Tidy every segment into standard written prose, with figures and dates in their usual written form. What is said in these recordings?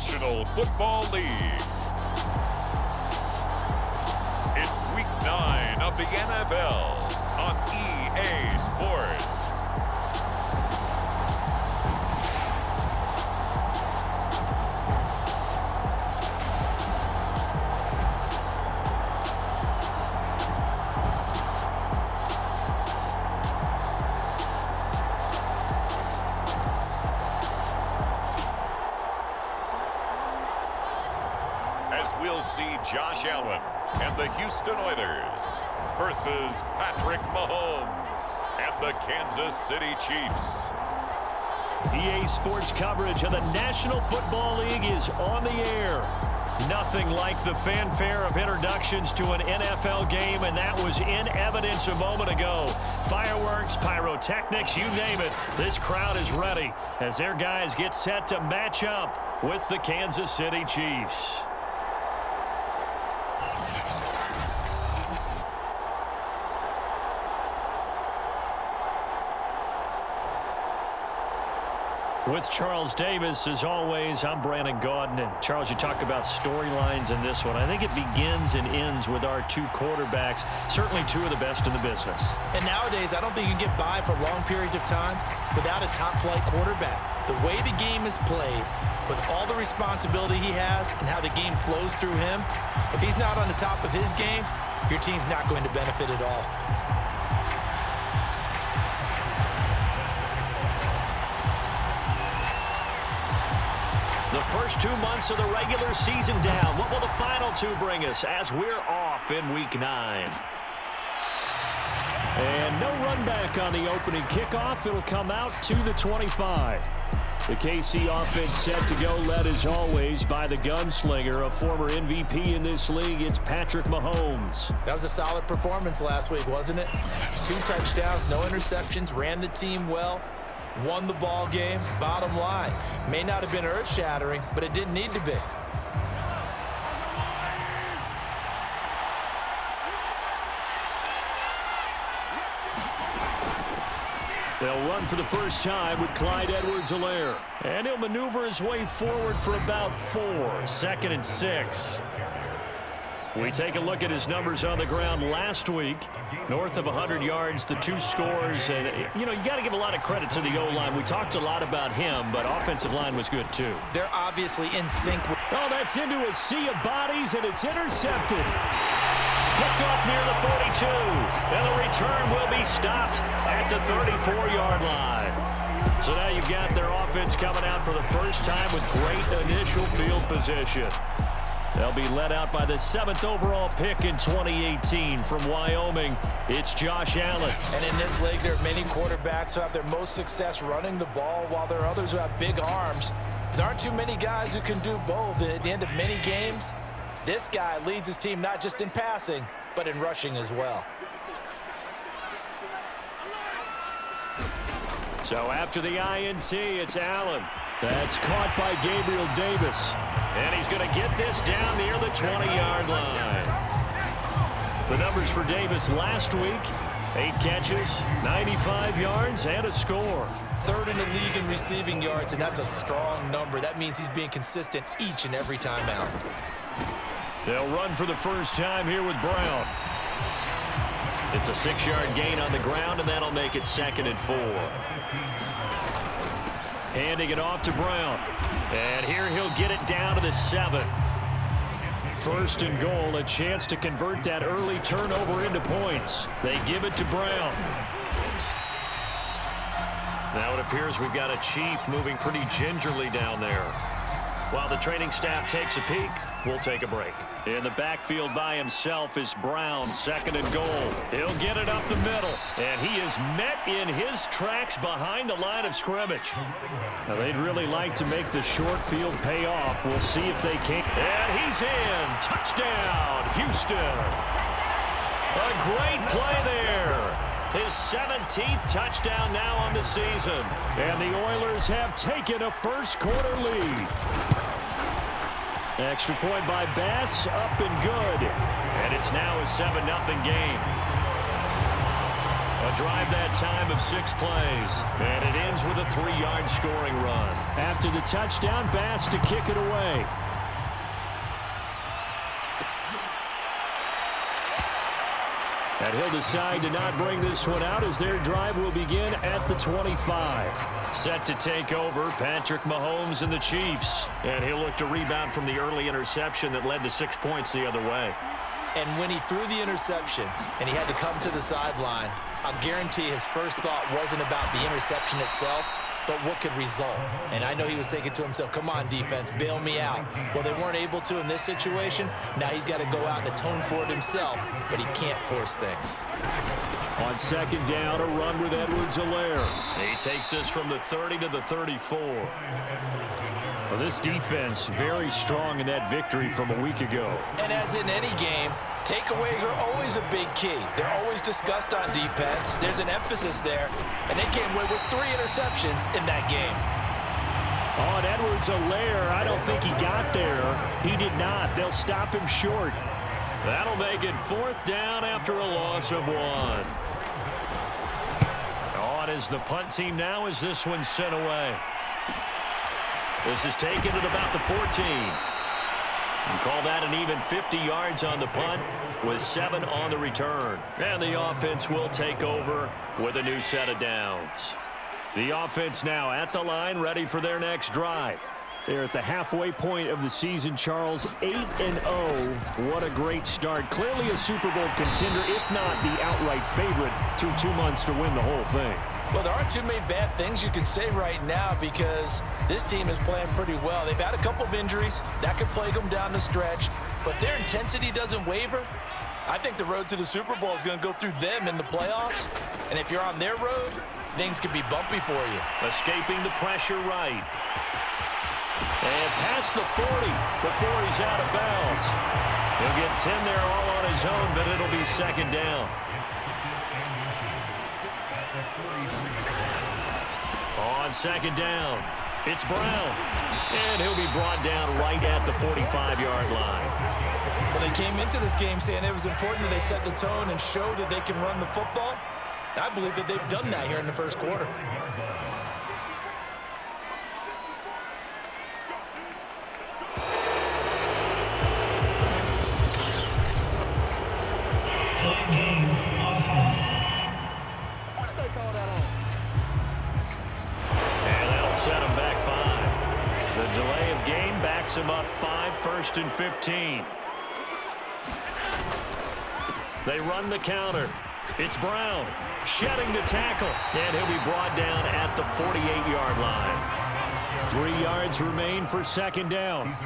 National Football League. It's Week 9 of the NFL on EA Sports. We'll see Josh Allen and the Houston Oilers versus Patrick Mahomes and the Kansas City Chiefs. EA Sports coverage of the National Football League is on the air. Nothing like the fanfare of introductions to an NFL game, and that was in evidence a moment ago. Fireworks, pyrotechnics, you name it. This crowd is ready as their guys get set to match up with the Kansas City Chiefs. With Charles Davis, as always, I'm Brandon Gaudin. Charles, you talk about storylines in this one. I think it begins and ends with our two quarterbacks, certainly two of the best in the business. And nowadays, I don't think you can get by for long periods of time without a top-flight quarterback. The way the game is played, with all the responsibility he has and how the game flows through him, if he's not on the top of his game, your team's not going to benefit at all. The first 2 months of the regular season down. What will the final two bring us as we're off in Week 9? And no run back on the opening kickoff. It'll come out to the 25. The KC offense set to go, led as always by the gunslinger, a former MVP in this league. It's Patrick Mahomes. That was a solid performance last week, wasn't it? 2 touchdowns, no interceptions, ran the team well. Won the ball game. Bottom line, may not have been earth-shattering, but it didn't need to be. They'll run for the first time with Clyde Edwards-Helaire. And he'll maneuver his way forward for about 4. 2nd and 6. We take a look at his numbers on the ground last week. North of 100 yards, the 2 scores. And, you know, you got to give a lot of credit to the O-line. We talked a lot about him, but offensive line was good, too. They're obviously in sync. Oh, that's into a sea of bodies, and it's intercepted. Picked off near the 42. And the return will be stopped at the 34-yard line. So now you've got their offense coming out for the first time with great initial field position. They'll be led out by the 7th overall pick in 2018 from Wyoming. It's Josh Allen. And in this league, there are many quarterbacks who have their most success running the ball, while there are others who have big arms. There aren't too many guys who can do both. And at the end of many games, this guy leads his team not just in passing, but in rushing as well. So after the INT, it's Allen. That's caught by Gabriel Davis. And he's going to get this down near the 20-yard line. The numbers for Davis last week: 8 catches, 95 yards, and a score. 3rd in the league in receiving yards, and that's a strong number. That means he's being consistent each and every time out. They'll run for the first time here with Brown. It's a 6-yard gain on the ground, and that'll make it 2nd and 4. Handing it off to Brown. And here he'll get it down to the 7. 1st and goal, a chance to convert that early turnover into points. They give it to Brown. Now it appears we've got a Chief moving pretty gingerly down there. While the training staff takes a peek, we'll take a break. In the backfield by himself is Brown, 2nd and goal. He'll get it up the middle, and he is met in his tracks behind the line of scrimmage. Now, they'd really like to make the short field pay off. We'll see if they can. And he's in. Touchdown, Houston. A great play there. His 17th touchdown now on the season. And the Oilers have taken a first-quarter lead. Extra point by Bass, up and good. And it's now a 7-0 game. A drive that time of 6 plays. And it ends with a 3-yard scoring run. After the touchdown, Bass to kick it away. And he'll decide to not bring this one out as their drive will begin at the 25. Set to take over, Patrick Mahomes and the Chiefs. And he'll look to rebound from the early interception that led to 6 points the other way. And when he threw the interception and he had to come to the sideline, I'll guarantee his first thought wasn't about the interception itself, but what could result. And I know he was thinking to himself, come on, defense, bail me out. Well, they weren't able to in this situation. Now he's got to go out and atone for it himself, but he can't force things. On second down, a run with Edwards-Helaire. He takes us from the 30 to the 34. Well, this defense very strong in that victory from a week ago. And as in any game, takeaways are always a big key. They're always discussed on defense. There's an emphasis there, and they came away with 3 interceptions in that game. On Edwards-Helaire, I don't think he got there. He did not. They'll stop him short. That'll make it 4th down after a loss of 1. On is the punt team now as this one's sent away. This is taken at about the 14. And call that an even 50 yards on the punt with 7 on the return. And the offense will take over with a new set of downs. The offense now at the line, ready for their next drive. They're at the halfway point of the season, Charles, 8-0. What a great start. Clearly a Super Bowl contender, if not the outright favorite, through 2 months to win the whole thing. Well, there aren't too many bad things you can say right now because this team is playing pretty well. They've had a couple of injuries. That could plague them down the stretch, but their intensity doesn't waver. I think the road to the Super Bowl is going to go through them in the playoffs, and if you're on their road, things could be bumpy for you. Escaping the pressure right. And past the 40 before he's out of bounds. He'll get 10 there all on his own, but it'll be 2nd down. On 2nd down, it's Brown. And he'll be brought down right at the 45-yard line. Well, they came into this game saying it was important that they set the tone and show that they can run the football. I believe that they've done that here in the first quarter. Set him back 5. The delay of game backs him up 5, 1st and 15. They run the counter. It's Brown shedding the tackle, and he'll be brought down at the 48-yard line. 3 yards remain for 2nd down.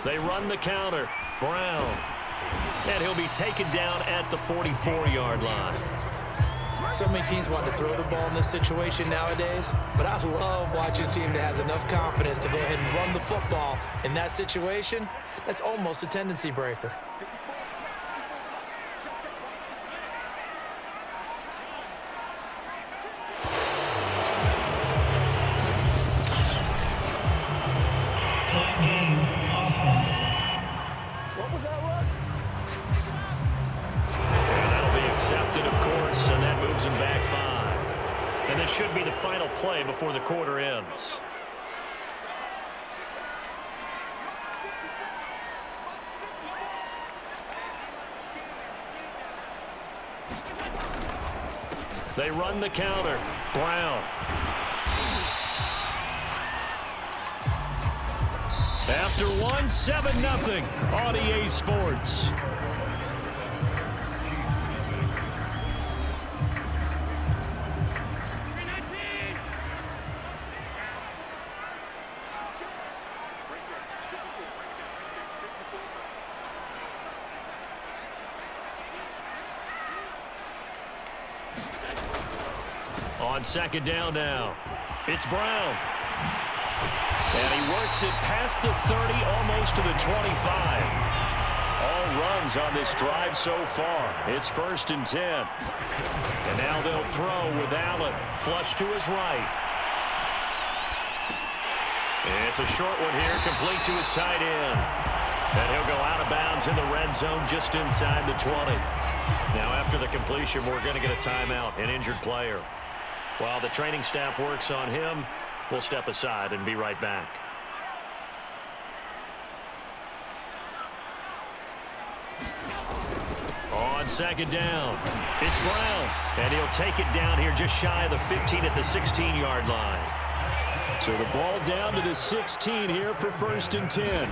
They run the counter. Brown. And he'll be taken down at the 44-yard line. So many teams want to throw the ball in this situation nowadays, but I love watching a team that has enough confidence to go ahead and run the football in that situation. That's almost a tendency breaker. Accepted, of course, and that moves him back 5. And this should be the final play before the quarter ends. They run the counter. Brown. After 1, 7-0 on EA Sports. On 2nd down now, it's Brown. And he works it past the 30, almost to the 25. All runs on this drive so far. It's 1st and 10. And now they'll throw with Allen. Flush to his right. It's a short one here, complete to his tight end. And he'll go out of bounds in the red zone just inside the 20. Now after the completion, we're going to get a timeout, an injured player. While the training staff works on him, we'll step aside and be right back. On second down, it's Brown, and he'll take it down here just shy of the 15 at the 16-yard line. So the ball down to the 16 here for 1st and 10.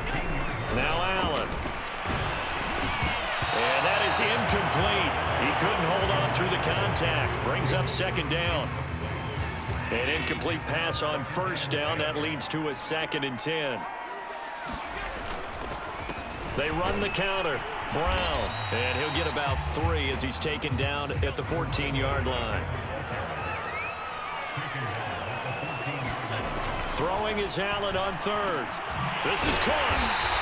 Now Allen. And that is incomplete. He couldn't hold on through the contact. Brings up 2nd down. An incomplete pass on 1st down. That leads to a 2nd and 10. They run the counter. Brown. And he'll get about 3 as he's taken down at the 14-yard line. Throwing is Allen on 3rd. This is caught.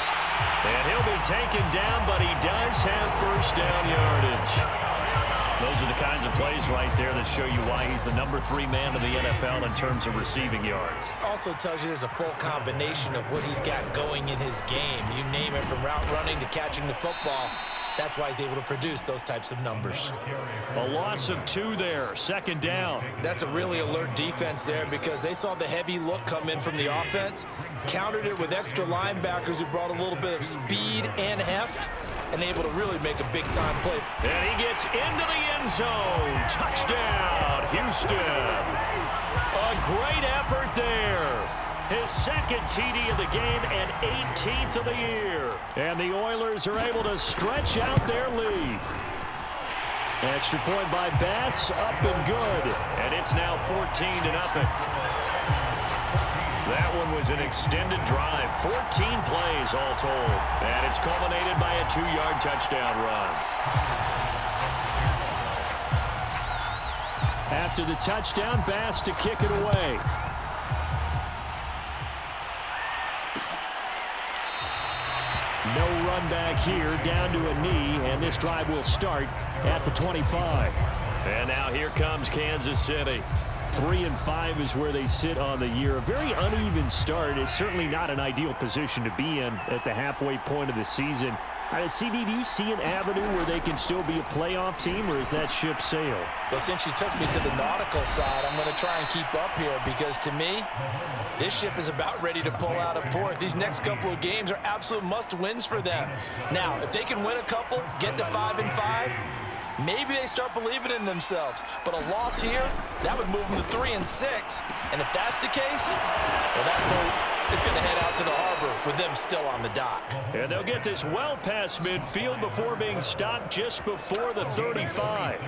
And he'll be taken down, but he does have 1st down yardage. Those are the kinds of plays right there that show you why he's the number 3 man in the NFL in terms of receiving yards. Also tells you there's a full combination of what he's got going in his game. You name it, from route running to catching the football. That's why he's able to produce those types of numbers. A loss of 2 there, 2nd down. That's a really alert defense there because they saw the heavy look come in from the offense, countered it with extra linebackers who brought a little bit of speed and heft, and able to really make a big-time play. And he gets into the end zone. Touchdown, Houston. A great effort there. His 2nd TD of the game and 18th of the year. And the Oilers are able to stretch out their lead. Extra point by Bass, up and good. And it's now 14-0. That one was an extended drive, 14 plays all told. And it's culminated by a 2-yard touchdown run. After the touchdown, Bass to kick it away. No run back here, down to a knee, and this drive will start at the 25. And now here comes Kansas City. 3-5 is where they sit on the year. A very uneven start. Is certainly not an ideal position to be in at the halfway point of the season. CD, do you see an avenue where they can still be a playoff team, or is that ship sailed? Well, since you took me to the nautical side, I'm going to try and keep up here because, to me, this ship is about ready to pull out of port. These next couple of games are absolute must-wins for them. Now, if they can win a couple, get to 5-5, maybe they start believing in themselves. But a loss here, that would move them to 3-6. And if that's the case, well, that boat is going to head out to the harbor with them still on the dock. And they'll get this well past midfield before being stopped just before the 35.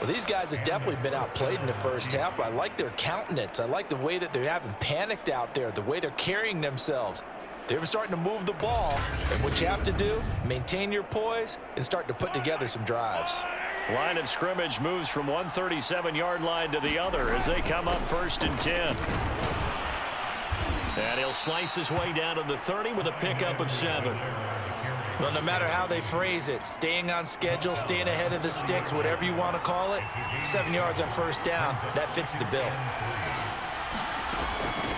Well, these guys have definitely been outplayed in the first half, but I like their countenance. I like the way that they haven't panicked out there, the way they're carrying themselves. They're starting to move the ball, and what you have to do, maintain your poise and start to put together some drives. Line of scrimmage moves from 137-yard line to the other as they come up 1st and 10. And he'll slice his way down to the 30 with a pickup of 7. Well, no matter how they phrase it, staying on schedule, staying ahead of the sticks, whatever you want to call it, 7 yards on 1st down, that fits the bill.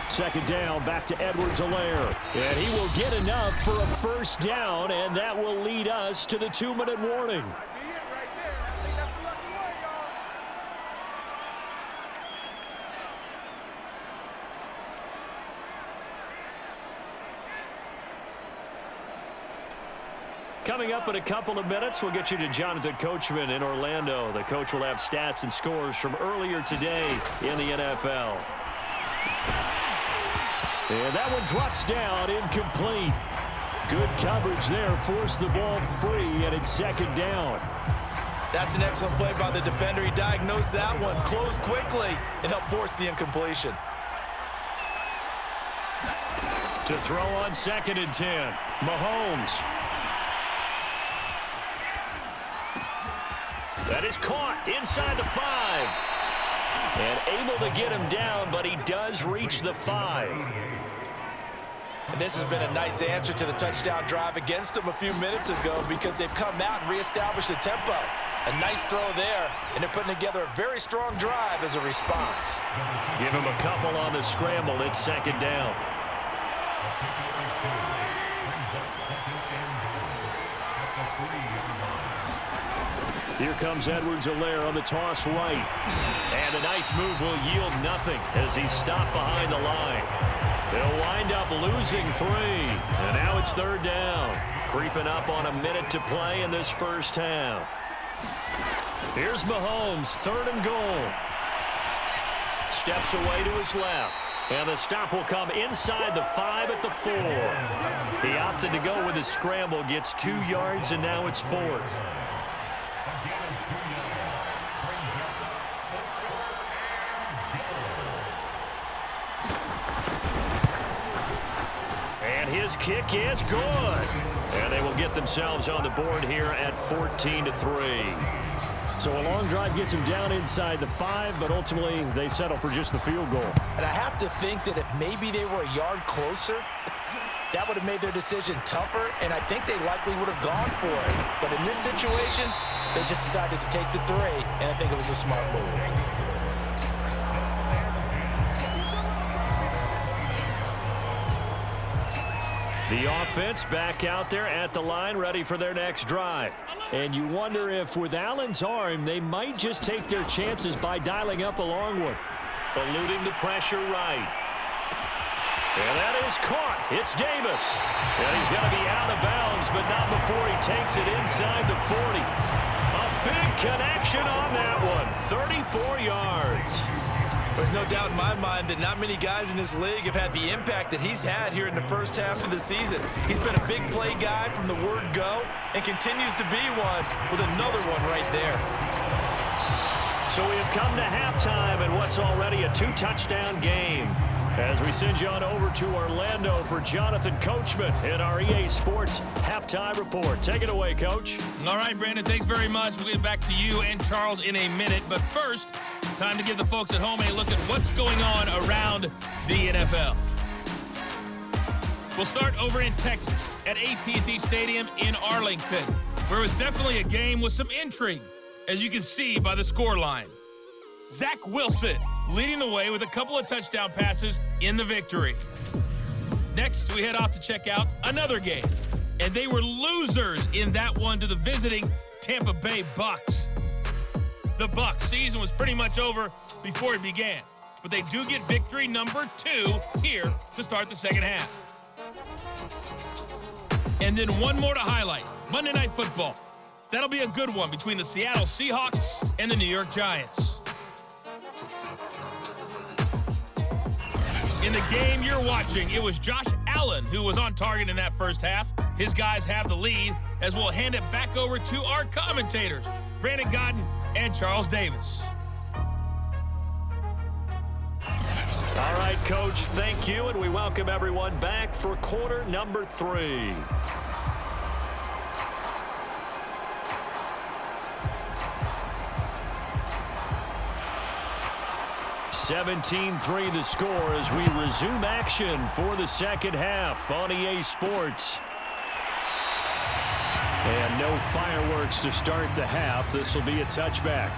2nd down, back to Edwards-Helaire. And he will get enough for a 1st down, and that will lead us to the 2-minute warning. Coming up in a couple of minutes, we'll get you to Jonathan Coachman in Orlando. The coach will have stats and scores from earlier today in the NFL. And that one drops down, incomplete. Good coverage there, forced the ball free, and it's 2nd down. That's an excellent play by the defender. He diagnosed that one, closed quickly, and helped force the incompletion. To throw on 2nd and 10, Mahomes. That is caught inside the 5. And able to get him down, but he does reach the 5. And this has been a nice answer to the touchdown drive against them a few minutes ago because they've come out and reestablished the tempo. A nice throw there, and they're putting together a very strong drive as a response. Give him a couple on the scramble. It's 2nd down. Here comes Edwards-Helaire on the toss right. And a nice move will yield nothing as he's stopped behind the line. They'll wind up losing 3. And now it's 3rd down. Creeping up on a minute to play in this first half. Here's Mahomes, 3rd and goal. Steps away to his left. And the stop will come inside the 5 at the 4. He opted to go with a scramble, gets 2 yards, and now it's 4th. And his kick is good. And they will get themselves on the board here at 14-3. So a long drive gets them down inside the 5, but ultimately they settle for just the field goal. And I have to think that if maybe they were a yard closer, that would have made their decision tougher, and I think they likely would have gone for it. But in this situation, they just decided to take the 3, and I think it was a smart move. The offense back out there at the line, ready for their next drive. And you wonder if with Allen's arm, they might just take their chances by dialing up a long one. Eluding the pressure right. And that is caught. It's Davis. And he's going to be out of bounds, but not before he takes it inside the 40. A big connection on that one. 34 yards. There's no doubt in my mind that not many guys in this league have had the impact that he's had here in the first half of the season. He's been a big play guy from the word go and continues to be one with another one right there. So we have come to halftime in what's already a 2-touchdown game. As we send you on over to Orlando for Jonathan Coachman in our EA Sports Halftime Report. Take it away, Coach. All right, Brandon, thanks very much. We'll get back to you and Charles in a minute. But first, time to give the folks at home a look at what's going on around the NFL. We'll start over in Texas at AT&T Stadium in Arlington, where it was definitely a game with some intrigue, as you can see by the scoreline. Zach Wilson leading the way with a couple of touchdown passes in the victory. Next, we head off to check out another game, and they were losers in that one to the visiting Tampa Bay Bucks. The Bucks season was pretty much over before it began, but they do get victory number 2 here to start the second half. And then one more to highlight, Monday Night Football. That'll be a good one between the Seattle Seahawks and the New York Giants. In the game you're watching, it was Josh Allen who was on target in that first half. His guys have the lead, as we'll hand it back over to our commentators, Brandon Godden and Charles Davis. All right, Coach, thank you, and we welcome everyone back for quarter number 3. (17-3) the score as we resume action for the second half on EA Sports. And no fireworks to start the half. This will be a touchback.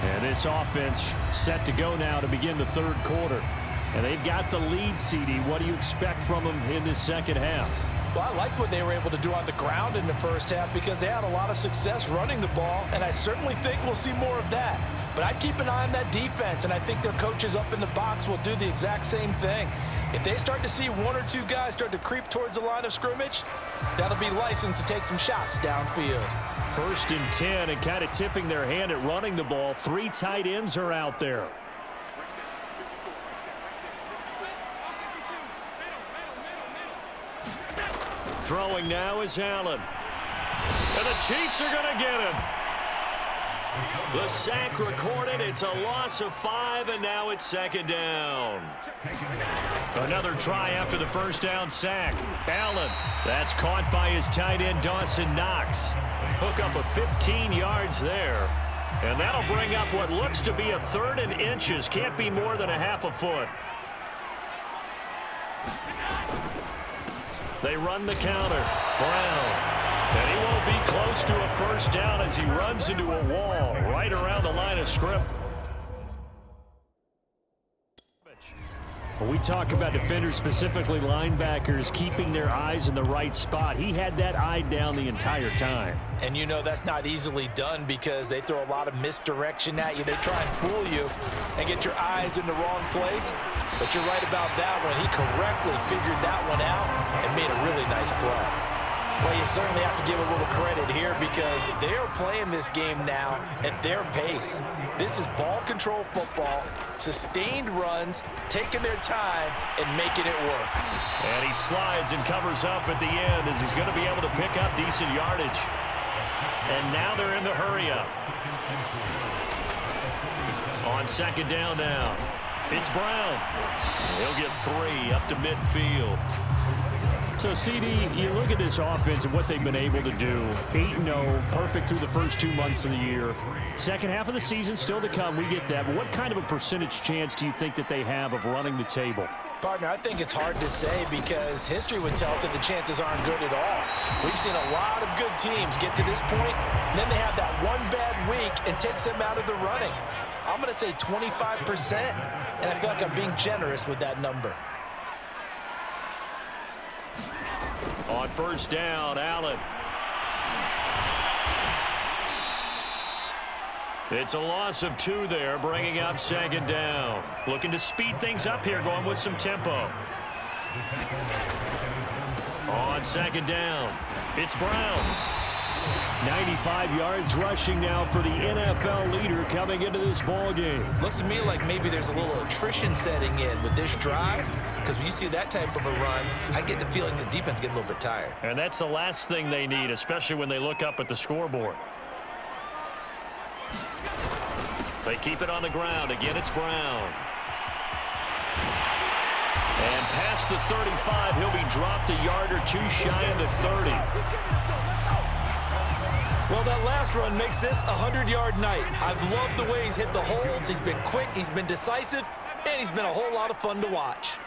And this offense set to go now to begin the third quarter. And they've got the lead, CD. What do you expect from them in this second half? Well, I like what they were able to do on the ground in the first half because they had a lot of success running the ball, and I certainly think we'll see more of that. But I'd keep an eye on that defense, and I think their coaches up in the box will do the exact same thing. If they start to see 1 or 2 guys start to creep towards the line of scrimmage, that'll be licensed to take some shots downfield. 1st and 10, and kind of tipping their hand at running the ball. 3 tight ends are out there. Throwing now is Allen. And the Chiefs are going to get him. The sack recorded. It's a loss of 5, and now it's 2nd down. Another try after the first down sack. Allen. That's caught by his tight end, Dawson Knox. Hook up of 15 yards there. And that'll bring up what looks to be a 3rd and inches. Can't be more than a half a foot. They run the counter. Brown. And he won't be close to a first down as he runs into a wall right around the line of scrimmage. When we talk about defenders, specifically linebackers, keeping their eyes in the right spot, he had that eye down the entire time. And you know that's not easily done because they throw a lot of misdirection at you. They try and fool you and get your eyes in the wrong place. But you're right about that one. He correctly figured that one out and made a really nice play. Well, you certainly have to give a little credit here because they're playing this game now at their pace. This is ball control football, sustained runs, taking their time, and making it work. And he slides and covers up at the end as he's going to be able to pick up decent yardage. And now they're in the hurry-up. On second down now, it's Brown. He'll get 3 up to midfield. So, CD, you look at this offense and what they've been able to do. 8-0, perfect through the first 2 months of the year. Second half of the season still to come. We get that. But what kind of a percentage chance do you think that they have of running the table? Partner, I think it's hard to say because history would tell us that the chances aren't good at all. We've seen a lot of good teams get to this point, and then they have that one bad week and takes them out of the running. I'm going to say 25%, and I feel like I'm being generous with that number. On first down, Allen. It's a loss of 2 there, bringing up second down. Looking to speed things up here, going with some tempo. On second down, it's Brown. 95 yards rushing now for the NFL leader coming into this ball game. Looks to me like maybe there's a little attrition setting in with this drive because when you see that type of a run, I get the feeling the defense getting a little bit tired. And that's the last thing they need, especially when they look up at the scoreboard. They keep it on the ground. Again, it's Brown. And past the 35, he'll be dropped a yard or 2 shy of the 30. Well, that last run makes this a 100-yard night. I've loved the way he's hit the holes. He's been quick, he's been decisive, and he's been a whole lot of fun to watch.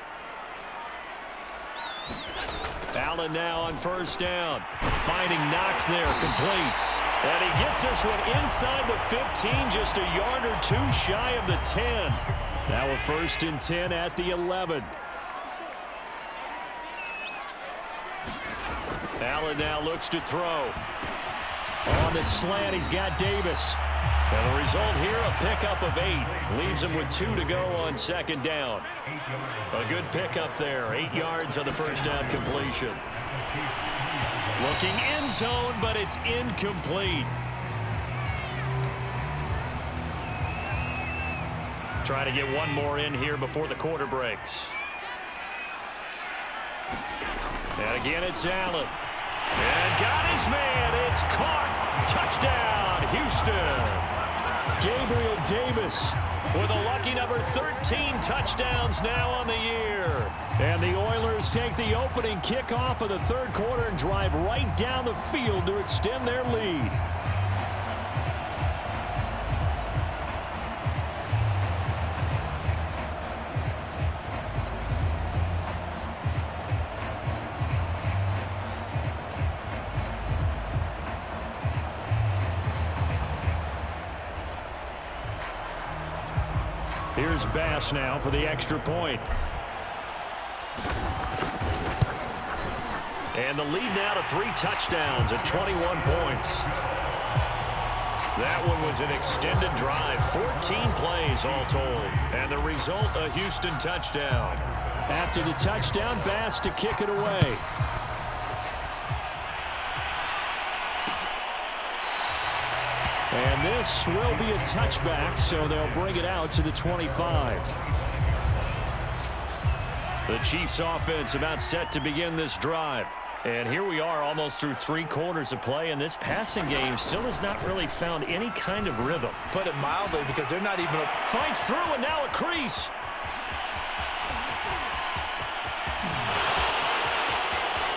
Allen now on first down. Finding Knox there, complete. And he gets this one inside the 15, just a yard or 2 shy of the 10. Now a 1st and 10 at the 11. Allen now looks to throw. On the slant, he's got Davis. And the result here, a pickup of 8. Leaves him with 2 to go on second down. A good pickup there. 8 yards on the first down completion. Looking end zone, but it's incomplete. Try to get one more in here before the quarter breaks. And again, it's Allen. And got his man. It's caught. Touchdown, Houston. Gabriel Davis with a lucky number 13 touchdowns now on the year. And the Oilers take the opening kickoff of the 3rd quarter and drive right down the field to extend their lead. Here's Bass now for the extra point. And the lead now to 3 touchdowns at 21 points. That one was an extended drive, 14 plays all told. And the result, a Houston touchdown. After the touchdown, Bass to kick it away. And this will be a touchback, so they'll bring it out to the 25. The Chiefs offense about set to begin this drive. And here we are almost through 3 quarters of play, and this passing game still has not really found any kind of rhythm. Put it mildly, because they're not even... Fights through, and now a crease.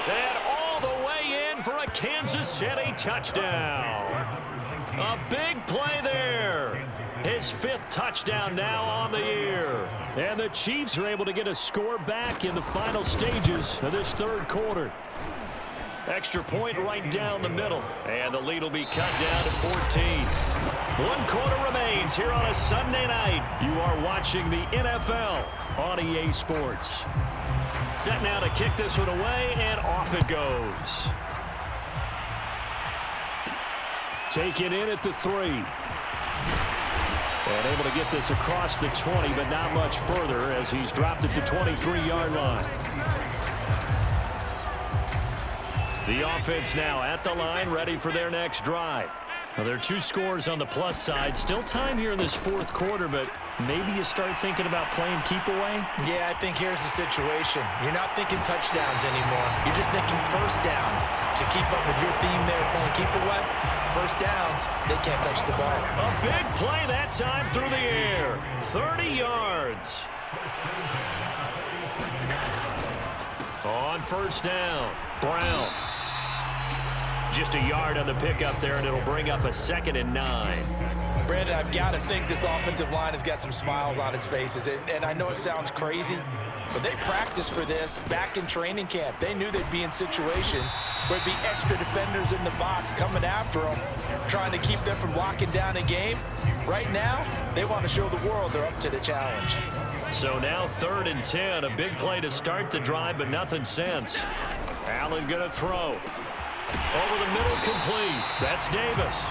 And all the way in for a Kansas City touchdown. A big play there. His 5th touchdown now on the year. And the Chiefs are able to get a score back in the final stages of this 3rd quarter. Extra point right down the middle. And the lead will be cut down to 14. 1 quarter remains here on a Sunday night. You are watching the NFL on EA Sports. Set now to kick this one away, and off it goes. Taken in at the 3. And able to get this across the 20, but not much further as he's dropped it to 23-yard line. The offense now at the line, ready for their next drive. Now, there are 2 scores on the plus side. Still time here in this 4th quarter, but maybe you start thinking about playing keep away? Yeah, I think here's the situation. You're not thinking touchdowns anymore. You're just thinking first downs. To keep up with your theme there, playing keep away, first downs, they can't touch the ball. A big play that time through the air. 30 yards. On first down, Brown. Just a yard on the pickup there, and it'll bring up a 2nd and 9. Brandon, I've got to think this offensive line has got some smiles on its faces. And I know it sounds crazy, but they practiced for this back in training camp. They knew they'd be in situations where it'd be extra defenders in the box coming after them, trying to keep them from locking down a game. Right now, they want to show the world they're up to the challenge. So now 3rd and 10, a big play to start the drive, but nothing since. Allen going to throw. Over the middle, complete. That's Davis.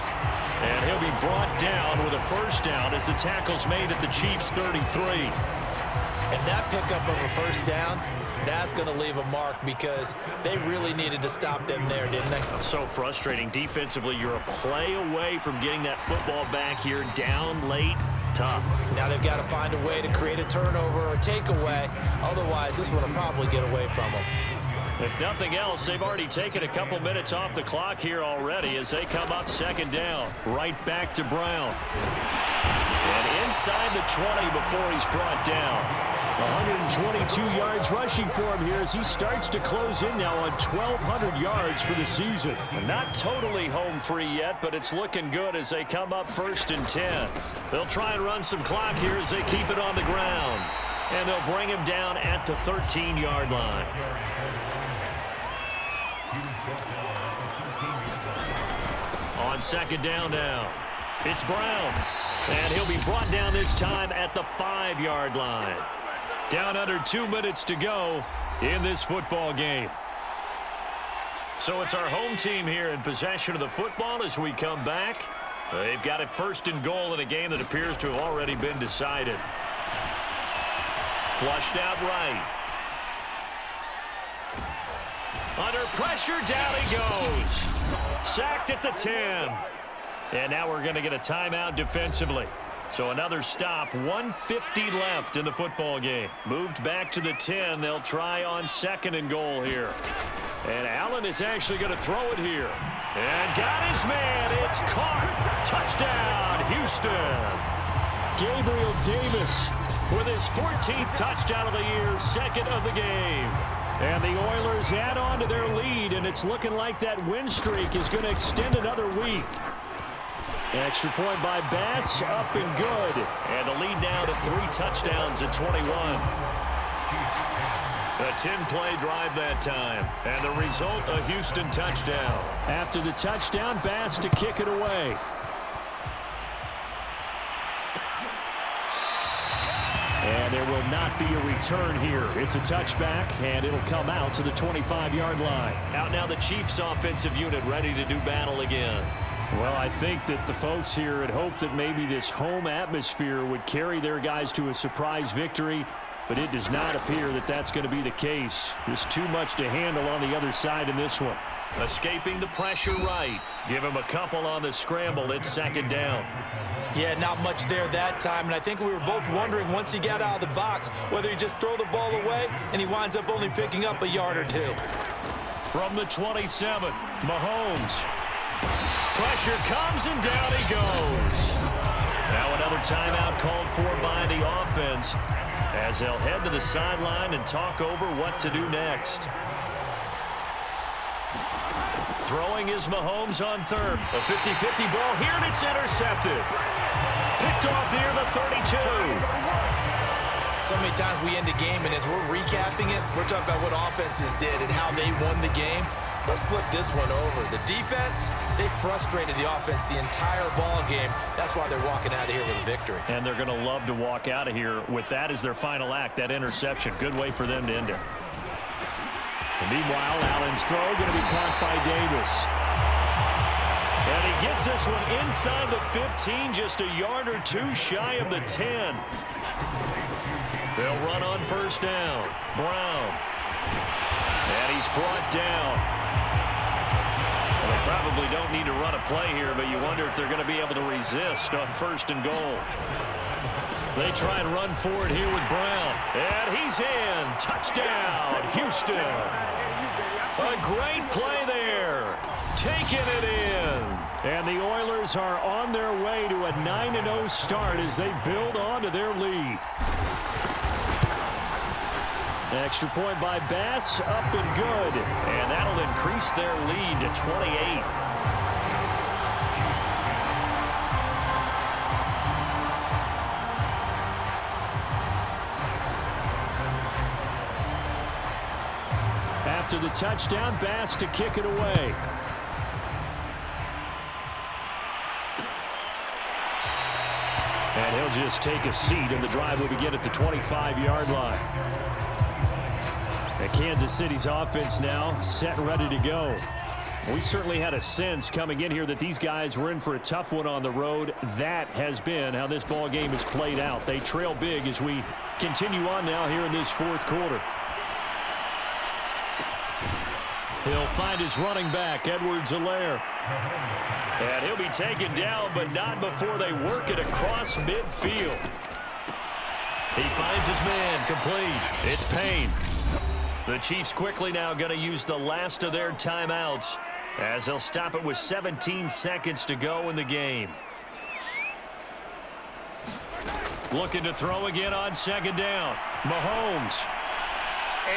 And he'll be brought down with a first down as the tackle's made at the Chiefs' 33. And that pickup of a first down, that's going to leave a mark because they really needed to stop them there, didn't they? So frustrating. Defensively, you're a play away from getting that football back here, down late. Tough. Now they've got to find a way to create a turnover or a takeaway. Otherwise, this one will probably get away from them. If nothing else, they've already taken a couple minutes off the clock here already as they come up 2nd down. Right back to Brown. And inside the 20 before he's brought down. 122 yards rushing for him here as he starts to close in now on 1,200 yards for the season. Not totally home free yet, but it's looking good as they come up 1st and 10. They'll try and run some clock here as they keep it on the ground. And they'll bring him down at the 13-yard line. On 2nd down now, it's Brown. And he'll be brought down this time at the 5-yard line. Down under 2 minutes to go in this football game. So it's our home team here in possession of the football as we come back. They've got it 1st and goal in a game that appears to have already been decided. Flushed out right. Under pressure, down he goes. Sacked at the 10. And now we're going to get a timeout defensively. So another stop, 1:50 left in the football game. Moved back to the 10. They'll try on 2nd and goal here. And Allen is actually going to throw it here. And got his man. It's caught. Touchdown, Houston. Gabriel Davis With his 14th touchdown of the year, 2nd of the game. And the Oilers add on to their lead, and it's looking like that win streak is going to extend another week. Extra point by Bass, up and good. And the lead now to 3 touchdowns at 21. A 10-play drive that time. And the result, a Houston touchdown. After the touchdown, Bass to kick it away. And there will not be a return here. It's a touchback, and it'll come out to the 25-yard line. Out now the Chiefs' offensive unit ready to do battle again. Well, I think that the folks here had hoped that maybe this home atmosphere would carry their guys to a surprise victory, but it does not appear that that's going to be the case. There's too much to handle on the other side in this one. Escaping the pressure right. Give him a couple on the scramble. It's 2nd down. Yeah, not much there that time, and I think we were both wondering once he got out of the box whether he just throw the ball away and he winds up only picking up a yard or two. From the 27, Mahomes. Pressure comes and down he goes. Now another timeout called for by the offense as they'll head to the sideline and talk over what to do next. Throwing is Mahomes on 3rd. A 50-50 ball here, and it's intercepted. Picked off near the 32. So many times we end a game, and as we're recapping it, we're talking about what offenses did and how they won the game. Let's flip this one over. The defense, they frustrated the offense the entire ball game. That's why they're walking out of here with a victory. And they're going to love to walk out of here with that as their final act, that interception. Good way for them to end it. And meanwhile, Allen's throw going to be caught by Davis. And he gets this one inside the 15, just a yard or two shy of the 10. They'll run on first down. Brown. And he's brought down. Well, they probably don't need to run a play here, but you wonder if they're going to be able to resist on first and goal. They try and run forward here with Brown. And he's in. Touchdown, Houston. A great play there. Taking it in. And the Oilers are on their way to a 9-0 start as they build on to their lead. Extra point by Bass, up and good. And that'll increase their lead to 28. After the touchdown, Bass to kick it away. And he'll just take a seat, and the drive will begin at the 25-yard line. And Kansas City's offense now set and ready to go. We certainly had a sense coming in here that these guys were in for a tough one on the road. That has been how this ball game has played out. They trail big as we continue on now here in this fourth quarter. He'll find his running back, Edwards-Helaire. And he'll be taken down, but not before they work it across midfield. He finds his man, complete. It's Payne. The Chiefs quickly now going to use the last of their timeouts as they'll stop it with 17 seconds to go in the game. Looking to throw again on second down. Mahomes.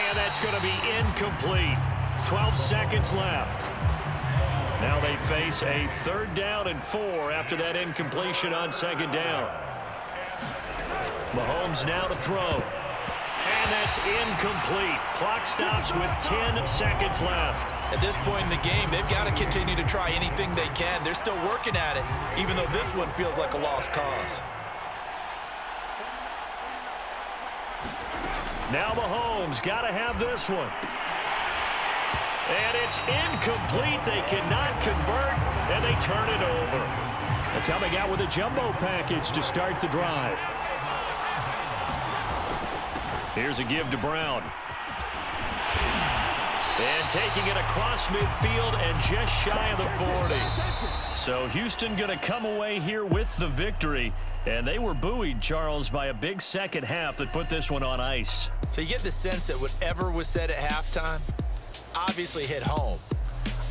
And that's going to be incomplete. 12 seconds left. Now they face a 3rd down and 4 after that incompletion on second down. Mahomes now to throw. And that's incomplete. Clock stops with 10 seconds left. At this point in the game, they've got to continue to try anything they can. They're still working at it, even though this one feels like a lost cause. Now Mahomes got to have this one. And it's incomplete. They cannot convert, and they turn it over. They're coming out with a jumbo package to start the drive. Here's a give to Brown. And taking it across midfield and just shy of the 40. So Houston going to come away here with the victory. And they were buoyed, Charles, by a big second half that put this one on ice. So you get the sense that whatever was said at halftime obviously hit home.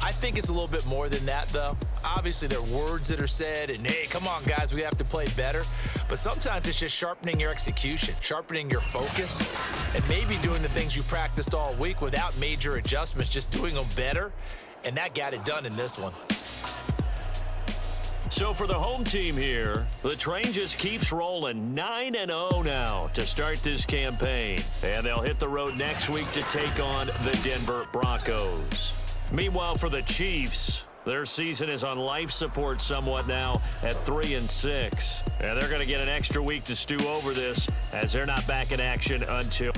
I think it's a little bit more than that, though. Obviously, there are words that are said, and hey, come on, guys, we have to play better. But sometimes it's just sharpening your execution, sharpening your focus, and maybe doing the things you practiced all week without major adjustments, just doing them better. And that got it done in this one. So for the home team here, the train just keeps rolling. 9-0 now to start this campaign. And they'll hit the road next week to take on the Denver Broncos. Meanwhile, for the Chiefs, their season is on life support somewhat now at 3-6. And they're going to get an extra week to stew over this as they're not back in action until